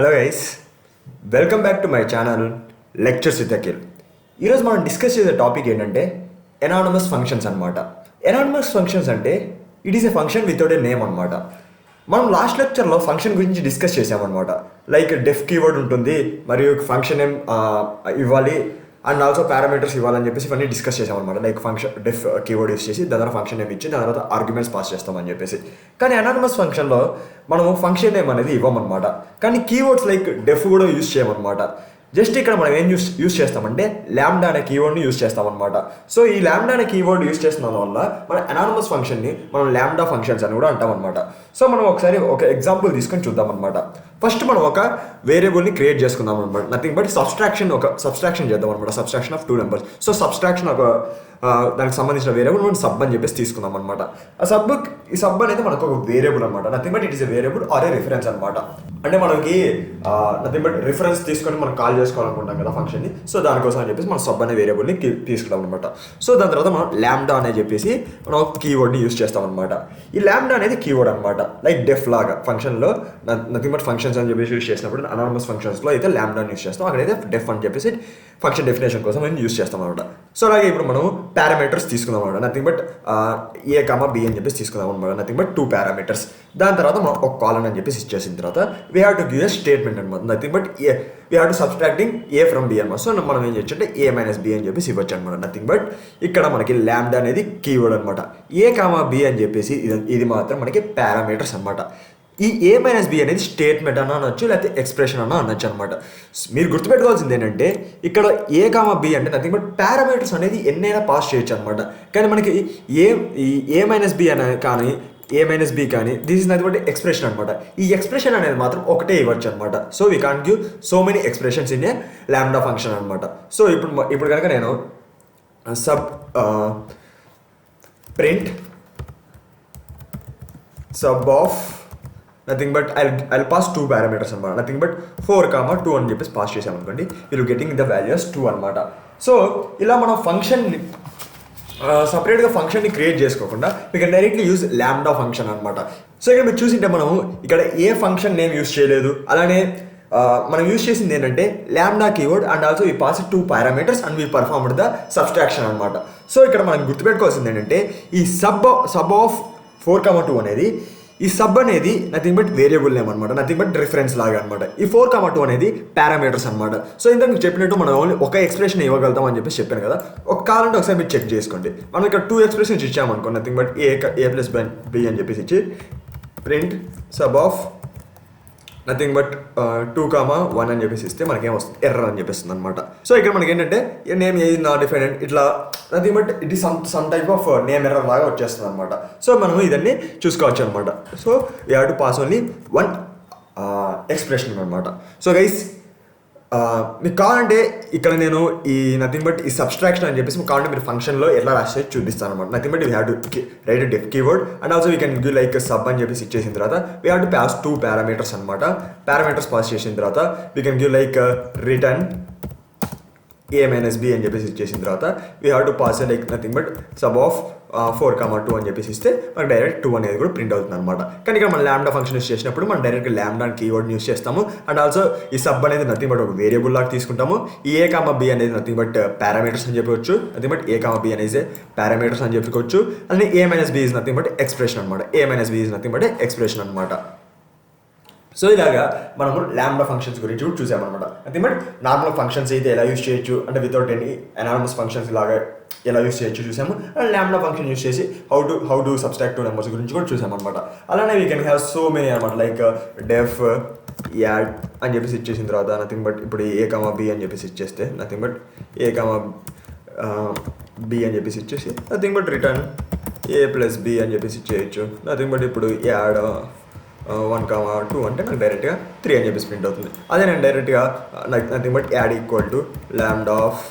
Hello guys, welcome back to my channel lectures with Akhil. ఈరోజు మనం discuss చేసే topic ఏంటంటే ఎనానమస్ ఫంక్షన్స్ అనమాట. ఎనానమస్ ఫంక్షన్స్ అంటే it is a function without a name అనమాట. మనం లాస్ట్ లెక్చర్లో ఫంక్షన్ గురించి డిస్కస్ చేసామన్నమాట. లైక్ డెఫ్ కీవర్డ్ ఉంటుంది, మరియు ఫంక్షన్ నేమ్ ఇవ్వాలి అండ్ ఆల్సో పారామీటర్స్ ఇవ్వాలని చెప్పేసి ఇవన్నీ డిస్కస్ చేసామన్నమాట. లైక్ ఫంక్షన్ డెఫ్ కీవర్డ్ యూస్ చేసి దాని తర్వాత ఫంక్షన్ నేమ్ ఇచ్చి దాని తర్వాత ఆర్గ్యుమెంట్స్ పాస్ చేస్తామని చెప్పేసి. కానీ అనానమస్ ఫంక్షన్లో మనము ఫంక్షన్ నేమ్ అనేది ఇవ్వమన్నమాట. కానీ కీవర్డ్స్ లైక్ డెఫ్ కూడా యూస్ చేయమన్నమాట. జస్ట్ ఇక్కడ మనం ఏం యూస్ చేస్తామంటే ల్యాండా అనే కీవర్డ్ని యూస్ చేస్తామన్నమాట. సో ఈ ల్యాండా అనే కీవర్డ్ యూస్ చేస్తున్న వల్ల మన అనానమస్ ఫంక్షన్ని మనం ల్యాండా ఫంక్షన్స్ అని కూడా అంటామన్నమాట. సో మనం ఒకసారి ఒక ఎగ్జాంపుల్ తీసుకొని చూద్దాం అనమాట. ఫస్ట్ మనం ఒక వేరియబుల్ని క్రియేట్ చేసుకుందాం అనమాట. నథింగ్ బట్ సబ్స్ట్రాక్షన్ చేద్దాం అనమాట. Subtraction of 2 numbers. So subtraction ఒక దానికి సంబంధించిన వేరియబుల్ మనం సబ్ అని చెప్పేసి తీసుకుందాం అనమాట. ఈ సబ్ అనేది మనకు ఒక వేరియబుల్ అనమాట. Nothing but it is a variable or a reference అనమాట. అంటే మనకి నథింగ్ బట్ రిఫరెన్స్ తీసుకొని మనం కాల్ చేసుకోవాలనుకుంటాం కదా ఫంక్షన్ని. సో దానికోసం అని చెప్పేసి మనం సబ్ అనే వేరియబుల్ని తీసుకుంటాం అనమాట. సో దాని తర్వాత మనం ల్యాండా అని చెప్పేసి మనం ఒక కీవర్డ్ని యూస్ చేస్తాం అనమాట. ఈ ల్యాండా అనేది కీవర్డ్ అనమాట. లైక్ డెఫ్ లాగా ఫంక్షన్లో నథింగ్ బట్ ఫంక్షన్స్ అని చెప్పేసి యూస్ చేసినప్పుడు అనానమస్ ఫంక్షన్స్లో అయితే ల్యాండాని యూస్ చేస్తాం, అక్కడైతే డెఫ్ అని చెప్పేసి ఫంక్షన్ డెఫినేషన్ కోసం మనం యూస్ చేస్తాం అనమాట. సో అలాగే ఇప్పుడు మనం పారామీటర్స్ తీసుకుందాం అనమాట. Nothing but A comma B అని చెప్పేసి తీసుకుందాం అనమాట. Nothing but 2 parameters. దాని తర్వాత మనం ఒక కాలన్ అని చెప్పేసి ఇచ్చేసిన తర్వాత we have to give a statement అనమాట. Nothing but we have to subtracting a from b అనమాట. సో మనం ఏం చేయొచ్చు అంటే ఏ మైనస్ బి అని చెప్పేసి ఇవ్వచ్చు అనమాట. నథింగ్ బట్ ఇక్కడ మనకి ల్యాండా అనేది కీవర్డ్ అనమాట. ఏ కామా బి అని చెప్పేసి ఇది మాత్రం మనకి పారామీటర్స్ అనమాట. ఈ ఏ మైనస్ బి అనేది స్టేట్మెంట్ అన్న అనొచ్చు, లేకపోతే ఎక్స్ప్రెషన్ అన్న అనొచ్చు అనమాట. మీరు గుర్తుపెట్టుకోవాల్సింది ఏంటంటే ఇక్కడ ఏ కామా బి అంటే నథింగ్ బట్ పారామీటర్స్ అనేది ఎన్నైనా పాస్ చేయొచ్చు అనమాట. కానీ మనకి ఏ మైనస్ బి అని కానీ ఏ మైనస్ బి కానీ this is nothing but expression అనమాట. ఈ ఎక్స్ప్రెషన్ అనేది మాత్రం ఒకటే ఇవ్వచ్చు అనమాట. So we can't give so many expressions in a ల్యాండా ఫంక్షన్ అనమాట. సో ఇప్పుడు కనుక నేను print sub of nothing but I'll pass 2 parameters అనమాట. నథింగ్ బట్ 4, 2 అని చెప్పేసి పాస్ చేసామనుకోండి, వీళ్ళు గెటింగ్ ద వాల్యూస్ 2 అనమాట. సో ఇలా మనం ఫంక్షన్ని సపరేట్గా ఫంక్షన్ని క్రియేట్ చేసుకోకుండా వీ కెన్ డైరెక్ట్లీ యూజ్ ల్యాండా ఫంక్షన్ అనమాట. సో ఇక్కడ మీరు చూసింటే మనం ఇక్కడ ఏ ఫంక్షన్ నేమ్ యూజ్ చేయలేదు, అలానే మనం యూజ్ చేసింది ఏంటంటే ల్యాండా keyword and also we pass 2 parameters and we performed the subtraction అనమాట. సో ఇక్కడ మనం గుర్తుపెట్టుకోవాల్సింది ఏంటంటే ఈ సబ్ ఆఫ్ 4, 2 అనేది ఈ సబ్ అనేది నథింగ్ బట్ వేరియబుల్ నేమ్ అనమాట. నథింగ్ బట్ రిఫరెన్స్ లాగా అనమాట. ఈ 4, 2 అనేది పారామీటర్స్ అనమాట. సో ఇంతకు చెప్పినట్టు మనం ఓన్లీ ఒక ఎక్స్ప్రెషన్ ఇవ్వగలుగుతాం అని చెప్పేసి చెప్పాను కదా. కావాలంటే ఒకసారి మీరు చెక్ చేసుకోండి. మనం ఇక్కడ 2 ఎక్స్ప్రెషన్స్ ఇచ్చామనుకో, nothing but a plus B అని చెప్పేసి ఇచ్చి print sub of nothing but 2, 1 అని చెప్పేసి ఇస్తే మనకేం వస్తుంది, ఎర్రర్ అని చెప్పేస్తుంది అనమాట. సో ఇక్కడ మనకి ఏంటంటే నేమ్ ఈజ్ నాట్ డిఫైన్డ్ ఇట్లా nothing but it is some type of name error లాగా వచ్చేస్తుంది అనమాట. సో మనం ఇదన్నీ చూసుకోవచ్చు అనమాట. So we have to pass only 1 expression అనమాట. సో గైస్ మీకు కావాలంటే ఇక్కడ నేను ఈ నథింగ్ బట్ ఈ సబ్స్ట్రాక్షన్ అని చెప్పేసి మీకు కావాలంటే మీరు ఫంక్షన్లో ఎలా రాస్తే చూపిస్తాను అనమాట. Nothing but we have to write def keyword and also we can give like sub అని చెప్పేసి ఇచ్చేసిన తర్వాత we have to pass 2 parameters అనమాట. పారామీటర్స్ పాస్ చేసిన తర్వాత we can give like return A minus B అని చెప్పేసి ఇచ్చేసిన తర్వాత we have to pass like nothing but sub of 4, 2 అని చెప్పేసి ఇస్తే మనకు డైరెక్ట్ 2 అనేది కూడా ప్రింట్ అవుతుంది అనమాట. కానీ ఇక్కడ మనం ల్యాండా ఫంక్షన్ యూస్ చేసినప్పుడు మనం డైరెక్ట్ ల్యాండా కీవర్డ్ యూస్ చేస్తాము అండ్ ఆల్సో ఈ సబ్ అనేది నథింగ్ బట్ ఒక వేరియబుల్ లాగా తీసుకుంటాము. ఈ ఏ కామా బి అనేది నథింగ్ బట్ పారామీటర్స్ అని చెప్పవచ్చు. Nothing but A comma b అనేది పారామీటర్స్ అని చెప్పుకోవచ్చు. అలానే a minus b is nothing but expression అనమాట. A minus b is nothing but expression అనమాట. సో ఇలాగా మనము ల్యాండా ఫంక్షన్స్ గురించి కూడా చూసామన్నమాట. నథింగ్ బట్ నార్మల్ ఫంక్షన్స్ అయితే ఎలా యూస్ చేయొచ్చు అంటే వితౌట్ ఎనీ అనానమస్ ఫంక్షన్స్ ఇలాగా ఎలా యూస్ చేయొచ్చు చూసాము. అండ్ ల్యాండా ఫంక్షన్ యూస్ చేసి హౌ టు సబ్స్ట్రాక్ట్ 2 నెంబర్స్ గురించి కూడా చూసామన్నమాట. అలానే we can have so many అనమాట. లైక్ డెఫ్ యాడ్ అని చెప్పేసి ఇచ్చేసిన తర్వాత నథింగ్ బట్ ఇప్పుడు ఏ కామా బి అని చెప్పేసి ఇచ్చేస్తే nothing but A comma B అని చెప్పేసి ఇచ్చేసి nothing but return A plus B అని చెప్పేసి ఇచ్చేయచ్చు. నథింగ్ బట్ ఇప్పుడు యాడ్ 1, 2 అంటే నాకు డైరెక్ట్గా 3 అని చెప్పేసి ప్రింట్ అవుతుంది. అదే నేను డైరెక్ట్గా nothing but add equal to lambda of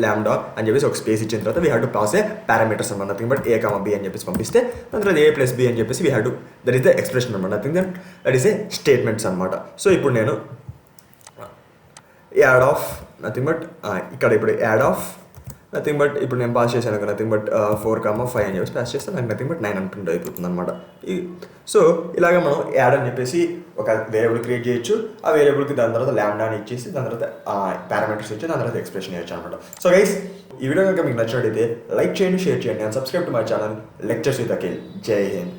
lambda అని చెప్పేసి ఒక స్పేస్ ఇచ్చిన తర్వాత we have to pass a parameters అనమాట. Nothing but A comma B అని చెప్పేసి పంపిస్తే దాని తర్వాత ఏ ప్లస్ బి అని చెప్పేసి we have to that is the expression అనమాట. Nothing that is a statements అనమాట. సో ఇప్పుడు నేను యాడ్ ఆఫ్ నథింగ్ బట్ ఇక్కడ ఇప్పుడు యాడ్ ఆఫ్ నథింగ్ బట్ ఇప్పుడు నేను పాస్ చేశాను కదా, నథింగ్ బట్ 4,5 అని చెప్పేసి పాస్ చేస్తే నాకు నథింగ్ బట్ 9 అని ప్రింట్ అయిపోతుంది అనమాట. సో ఇలాగ మనం యాడ్ అని చెప్పేసి ఒక వేరియబుల్ క్రియేట్ చేయొచ్చు. ఆ వేరియబుల్కి దాని తర్వాత ల్యాండా అని ఇచ్చేసి దాని తర్వాత పారామీటర్స్ ఇచ్చి దాని తర్వాత ఎక్స్ప్రెషన్ చేయొచ్చు అనమాట. సో గైస్, ఈ వీడియో కనుక మీకు నచ్చినట్టయితే లైక్ చేయండి, షేర్ చేయండి and subscribe to my channel lectures with Akhil. జై హింద్.